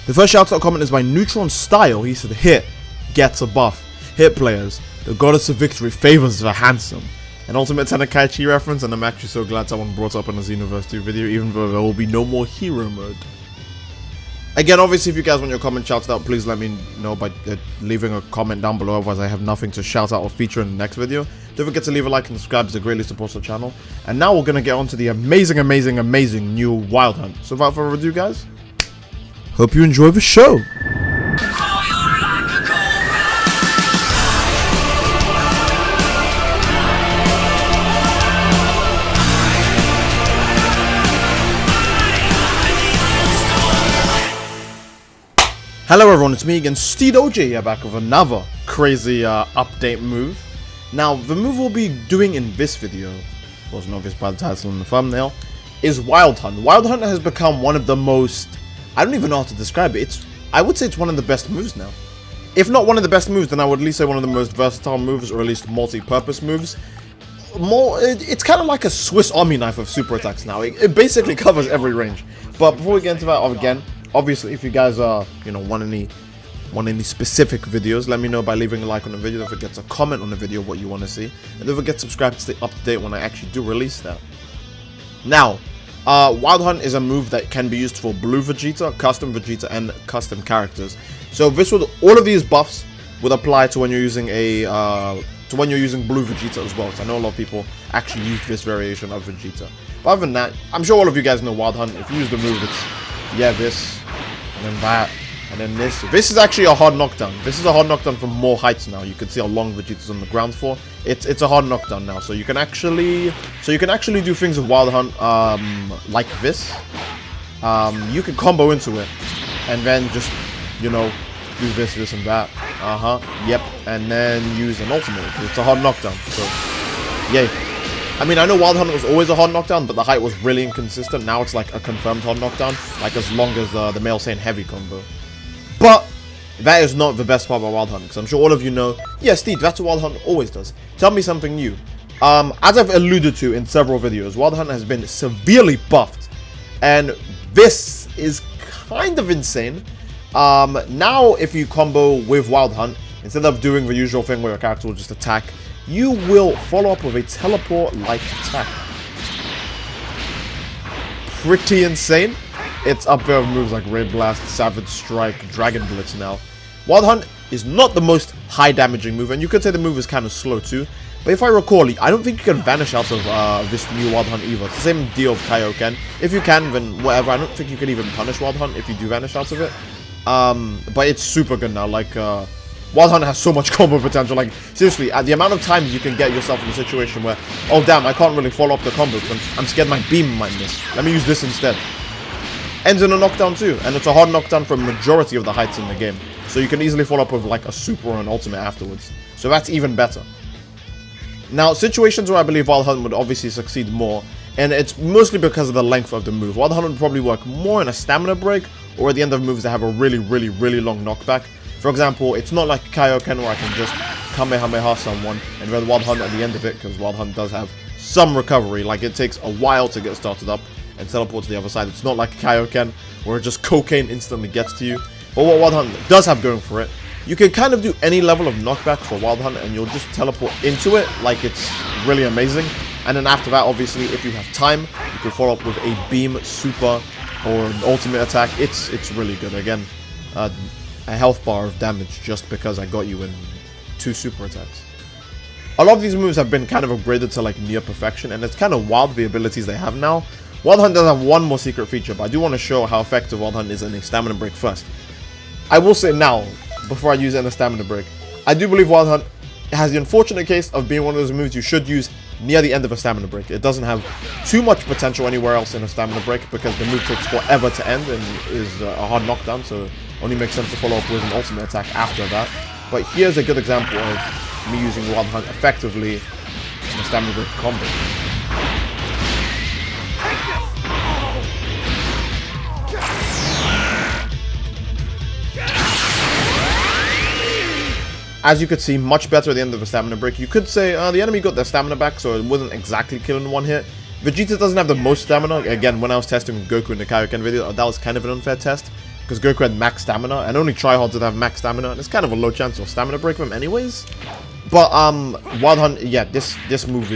The first shout-out comment is by Neutron Style. He said, "Hit gets a buff. Hit players. The goddess of victory favors the handsome." An Ultimate Tenkaichi reference, and I'm actually so glad someone brought up in a Xenoverse 2 video, even though there will be no more hero mode. Again, obviously, if you guys want your comment shouted out, please let me know by leaving a comment down below, otherwise I have nothing to shout out or feature in the next video. Don't forget to leave a like and subscribe, as it greatly supports the channel. And now we're going to get on to the amazing, amazing, amazing new Wild Hunt. So without further ado, guys, hope you enjoy the show. Hello everyone, it's me again, Steedoj here, back with another crazy update move. Now, the move we'll be doing in this video, wasn't obvious by the title and the thumbnail, is Wild Hunt. Wild Hunt has become one of the most, I don't even know how to describe it, I would say it's one of the best moves now. If not one of the best moves, then I would at least say one of the most versatile moves, or at least multi-purpose moves. It's kind of like a Swiss Army knife of super attacks now. It basically covers every range. But before we get into that, again, obviously, if you guys want any specific videos, let me know by leaving a like on the video. Don't forget to comment on the video what you want to see, and don't forget to subscribe to stay up to date when I actually do release that. Now, Wild Hunt is a move that can be used for blue Vegeta, custom Vegeta, and custom characters. So all of these buffs would apply to when you're using blue Vegeta as well. Because I know a lot of people actually use this variation of Vegeta. But other than that, I'm sure all of you guys know Wild Hunt. If you use the move, it's this, and then that, and then this. This is actually a hard knockdown. This is a hard knockdown from more heights now. You can see how long Vegeta's on the ground for. It's a hard knockdown now. So you can actually do things with Wild Hunt like this. You can combo into it, and then just do this and that. Yep, and then use an ultimate. It's a hard knockdown. So yay. I mean, I know Wild Hunt was always a hard knockdown, but the height was really inconsistent. Now it's like a confirmed hard knockdown, like as long as the male Saiyan heavy combo. But that is not the best part about Wild Hunt, because I'm sure all of you know, yeah, Steve, that's what Wild Hunt always does. Tell me something new. As I've alluded to in several videos, Wild Hunt has been severely buffed, and this is kind of insane. Now, if you combo with Wild Hunt, instead of doing the usual thing where your character will just attack, you will follow up with a teleport-like attack. Pretty insane. It's up there with moves like Raid Blast, Savage Strike, Dragon Blitz now. Wild Hunt is not the most high-damaging move, and you could say the move is kind of slow too. But if I recall, I don't think you can vanish out of this new Wild Hunt either. It's the same deal with Kaioken. If you can, then whatever. I don't think you can even punish Wild Hunt if you do vanish out of it. But it's super good now. Like, Wild Hunt has so much combo potential. Like, seriously, at the amount of times you can get yourself in a situation where, oh damn, I can't really follow up the combo because I'm scared my beam might miss. Let me use this instead. Ends in a knockdown too, and it's a hard knockdown for a majority of the heights in the game. So you can easily follow up with like a super or an ultimate afterwards. So that's even better. Now, situations where I believe Wild Hunt would obviously succeed more, and it's mostly because of the length of the move. Wild Hunt would probably work more in a stamina break, or at the end of moves that have a really, really, really long knockback. For example, it's not like Kaioken where I can just Kamehameha someone and then Wild Hunt at the end of it, because Wild Hunt does have some recovery. Like, it takes a while to get started up and teleport to the other side. It's not like Kaioken where it just cocaine instantly gets to you. But what Wild Hunt does have going for it, you can kind of do any level of knockback for Wild Hunt and you'll just teleport into it. Like, it's really amazing. And then after that, obviously, if you have time, you can follow up with a beam, super, or an ultimate attack. It's really good. Again, a health bar of damage just because I got you in 2 super attacks. A lot of these moves have been kind of upgraded to like near perfection, and it's kind of wild the abilities they have now. Wild Hunt does have one more secret feature, but I do want to show how effective Wild Hunt is in a stamina break first. I will say now, before I use it in a stamina break, I do believe Wild Hunt has the unfortunate case of being one of those moves you should use near the end of a stamina break. It doesn't have too much potential anywhere else in a stamina break because the move takes forever to end and is a hard knockdown, so it only makes sense to follow up with an ultimate attack after that. But here's a good example of me using Wild Hunt effectively in a stamina break combo. As you could see, much better at the end of a stamina break. You could say the enemy got their stamina back, so it wasn't exactly killing one hit. Vegeta doesn't have the most stamina. Again, when I was testing with Goku in the Kaioken video, that was kind of an unfair test. because Goku had max stamina, and only tryhards did have max stamina, and it's kind of a low chance of stamina break from anyways. But Wild Hunt, yeah, this move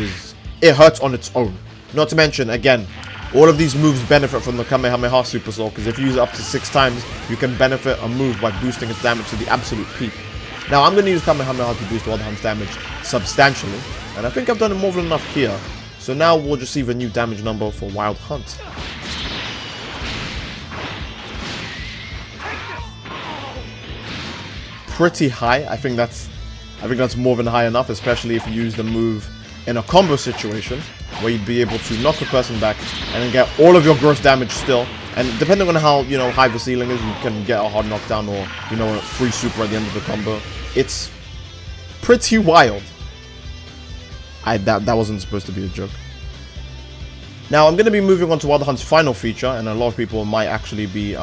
it hurts on its own. Not to mention, again, all of these moves benefit from the Kamehameha Super Soul, because if you use it up to 6 times, you can benefit a move by boosting its damage to the absolute peak. Now, I'm going to use Kamehameha to boost Wild Hunt's damage substantially, and I think I've done it more than enough here. So now we'll receive a new damage number for Wild Hunt. Pretty high. I think that's more than high enough, especially if you use the move in a combo situation where you'd be able to knock a person back and then get all of your gross damage still. And depending on how, you know, high the ceiling is, you can get a hard knockdown or, you know, a free super at the end of the combo. It's pretty wild. That wasn't supposed to be a joke. Now, I'm going to be moving on to Wild Hunt's final feature, and a lot of people might actually be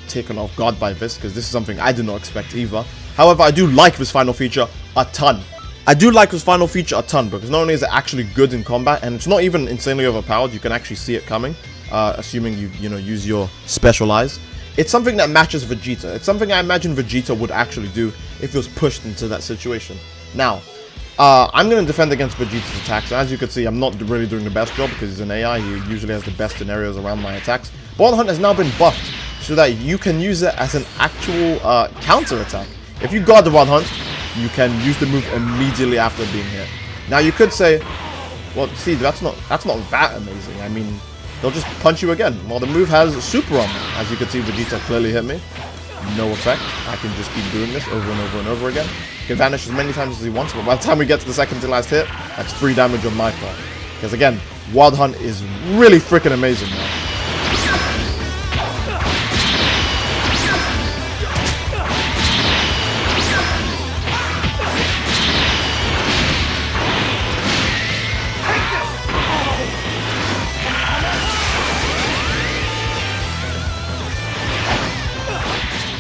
taken off guard by this, because this is something I did not expect either. However, I do like this final feature a ton. Because not only is it actually good in combat, and it's not even insanely overpowered, you can actually see it coming, assuming you use your special eyes. It's something that matches Vegeta. It's something I imagine Vegeta would actually do if he was pushed into that situation. Now, I'm going to defend against Vegeta's attacks. As you can see, I'm not really doing the best job because he's an AI. He usually has the best scenarios around my attacks. Wild Hunt has now been buffed so that you can use it as an actual counter attack. If you guard the Wild Hunt, you can use the move immediately after being hit. Now you could say, well, see, that's not that amazing. I mean, they'll just punch you again. Well, the move has super armor. As you can see, Vegeta clearly hit me. No effect. I can just keep doing this over and over and over again. He can vanish as many times as he wants, but by the time we get to the second to last hit, that's 3 damage on my part. Because again, Wild Hunt is really freaking amazing now.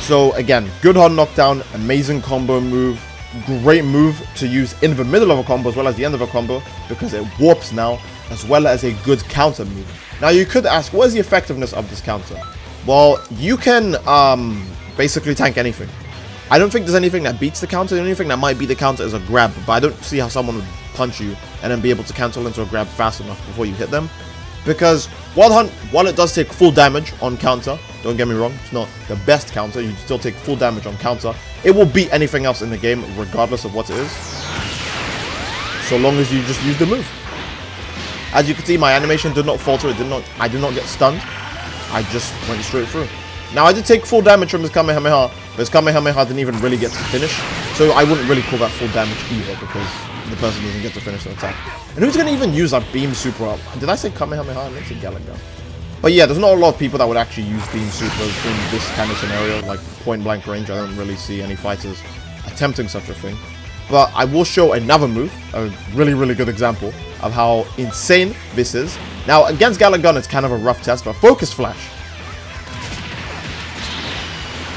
So again, good hard knockdown, amazing combo move, great move to use in the middle of a combo as well as the end of a combo, because it warps now, as well as a good counter move. Now you could ask, what is the effectiveness of this counter? Well, you can basically tank anything. I don't think there's anything that beats the counter. The only thing that might beat the counter is a grab, but I don't see how someone would punch you and then be able to cancel into a grab fast enough before you hit them. Because Wild Hunt, while it does take full damage on counter, don't get me wrong, it's not the best counter, you still take full damage on counter. It will beat anything else in the game, regardless of what it is. So long as you just use the move. As you can see, my animation did not falter, I did not get stunned. I just went straight through. Now, I did take full damage from his Kamehameha, but his Kamehameha didn't even really get to finish. So I wouldn't really call that full damage either, because the person doesn't get to finish the attack. And who's going to even use that beam super up? Did I say Kamehameha? I meant to Galaga. But yeah, there's not a lot of people that would actually use beam supers in this kind of scenario, like point blank range. I don't really see any fighters attempting such a thing. But I will show another move, a really, really good example of how insane this is. Now, against Galaga, it's kind of a rough test, but Focus Flash.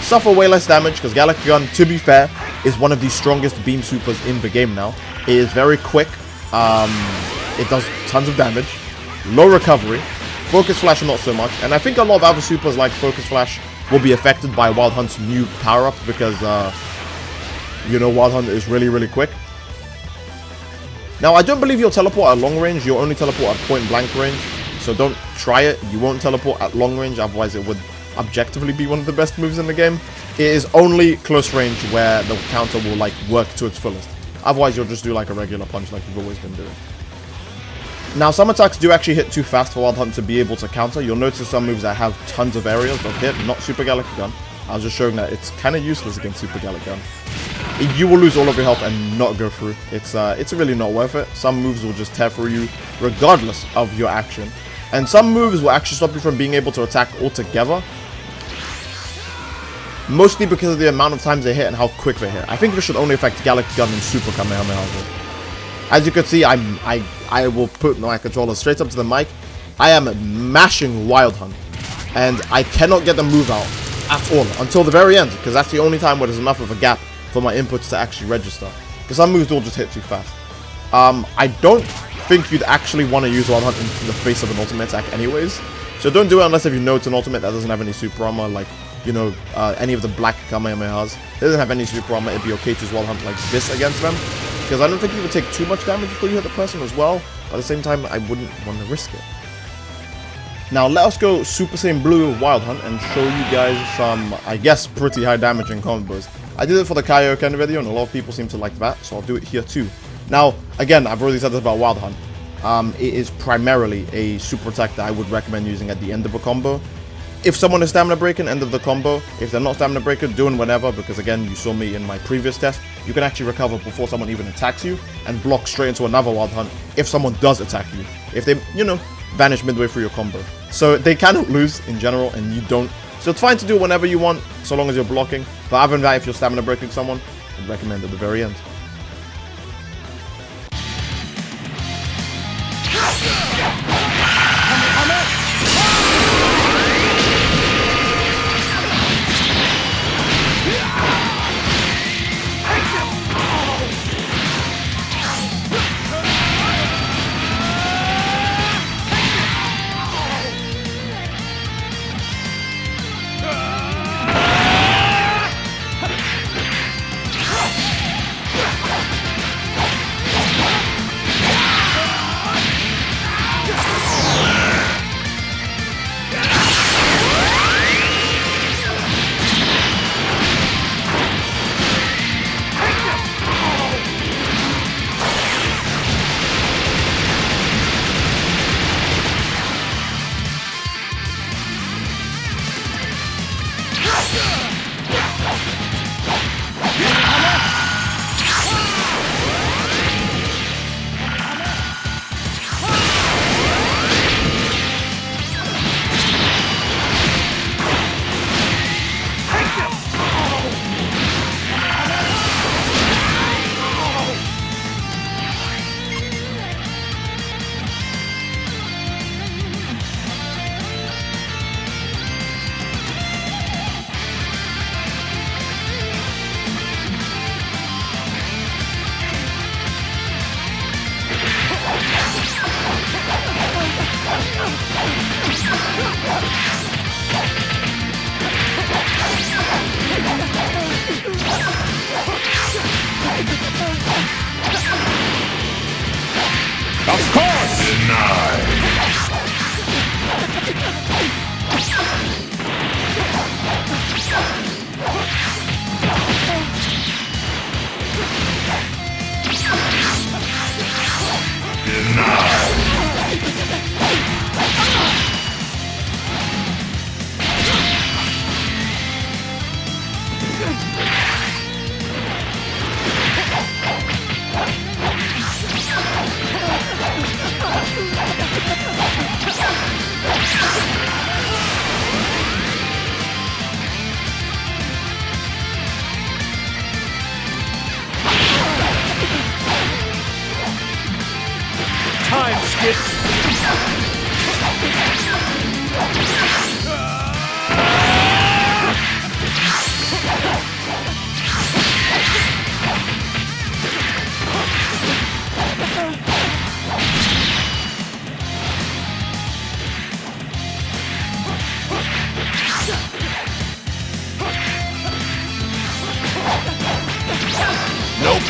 Suffer way less damage, because Galaga, to be fair, is one of the strongest beam supers in the game now. It is very quick. It does tons of damage. Low recovery. Focus Flash not so much. And I think a lot of other supers like Focus Flash will be affected by Wild Hunt's new power-up, because, you know, Wild Hunt is really, really quick. Now, I don't believe you'll teleport at long range. You'll only teleport at point blank range. So don't try it. You won't teleport at long range, otherwise it would objectively be one of the best moves in the game. It is only close range where the counter will like work to its fullest. Otherwise you'll just do like a regular punch like you've always been doing. Now, some attacks do actually hit too fast for Wild Hunt to be able to counter. You'll notice some moves that have tons of areas of hit, not Super Galactic Gun. I was just showing that it's kind of useless against Super Galactic Gun. You will lose all of your health and not go through. It's really not worth it. Some moves will just tear through you regardless of your action. And some moves will actually stop you from being able to attack altogether. Mostly because of the amount of times they hit and how quick they hit. I think this should only affect Galactic Gun and Super Kamehameha. As you can see, I will put my controller straight up to the mic. I am mashing Wild Hunt. And I cannot get the move out at all until the very end, because that's the only time where there's enough of a gap for my inputs to actually register. Because some moves will just hit too fast. I don't think you'd actually want to use Wild Hunt in the face of an ultimate attack anyways. So don't do it unless if you know it's an ultimate that doesn't have any super armor, like, you know, any of the black Kamehamehas. They doesn't have any super armor. It'd be okay to Wild Hunt like this against them, because I don't think you would take too much damage before you hit the person as well. But at the same time, I wouldn't want to risk it. Now let us go Super Saiyan Blue with Wild Hunt and show you guys some, I guess, pretty high damaging combos. I did it for the Kaioken video, and a lot of people seem to like that, so I'll do it here too. Now, again, I've already said this about Wild Hunt. It is primarily a super attack that I would recommend using at the end of a combo. If someone is stamina breaking, end of the combo. If they're not stamina breaking, doing whenever, because again, you saw me in my previous test, you can actually recover before someone even attacks you and block straight into another Wild Hunt if someone does attack you. If they, you know, vanish midway through your combo. So they cannot lose in general, and you don't. So it's fine to do it whenever you want, so long as you're blocking. But other than that, if you're stamina breaking someone, I'd recommend at the very end. Of course! Denied! Time skip! Nope.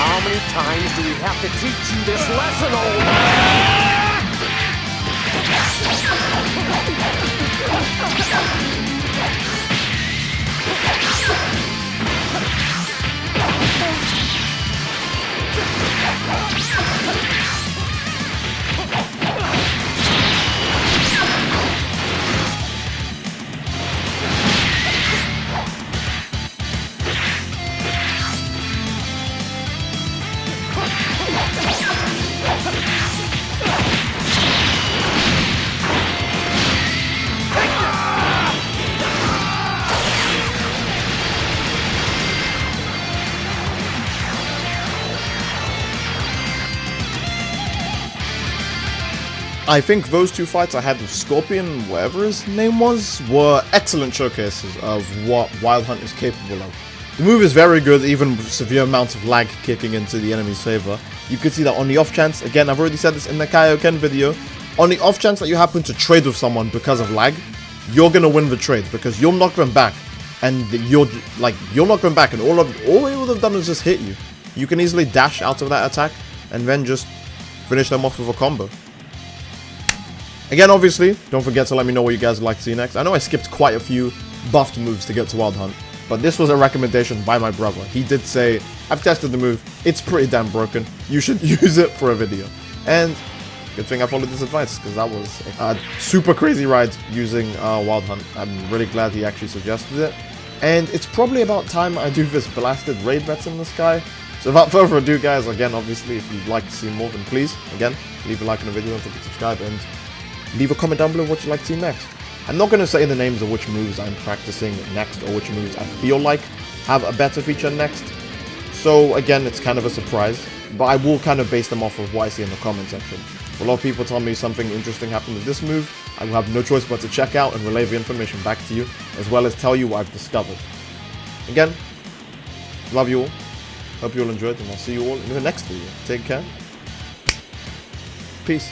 How many times do we have to teach you this lesson, old man? I think those two fights I had with Scorpion, whatever his name was, were excellent showcases of what Wild Hunt is capable of. The move is very good, even with severe amounts of lag kicking into the enemy's favor. You can see that on the off chance, again, I've already said this in the Kaioken video, on the off chance that you happen to trade with someone because of lag, you're gonna win the trade because you'll knock them back, and you'll knock them back, and all they would have done is just hit you. You can easily dash out of that attack and then just finish them off with a combo. Again, obviously, don't forget to let me know what you guys would like to see next. I know I skipped quite a few buffed moves to get to Wild Hunt, but this was a recommendation by my brother. He did say, I've tested the move, it's pretty damn broken, you should use it for a video. And good thing I followed this advice, because that was a super crazy ride using Wild Hunt. I'm really glad he actually suggested it. And it's probably about time I do this blasted raid vets in the sky. So without further ado, guys, again, obviously, if you'd like to see more, then please, again, leave a like on the video and subscribe, and leave a comment down below what you'd like to see next. I'm not going to say the names of which moves I'm practicing next or which moves I feel like have a better feature next. So again, it's kind of a surprise, but I will kind of base them off of what I see in the comment section. If a lot of people tell me something interesting happened with this move, I will have no choice but to check out and relay the information back to you, as well as tell you what I've discovered. Again, love you all, hope you all enjoyed, and I'll see you all in the next video. Take care, peace.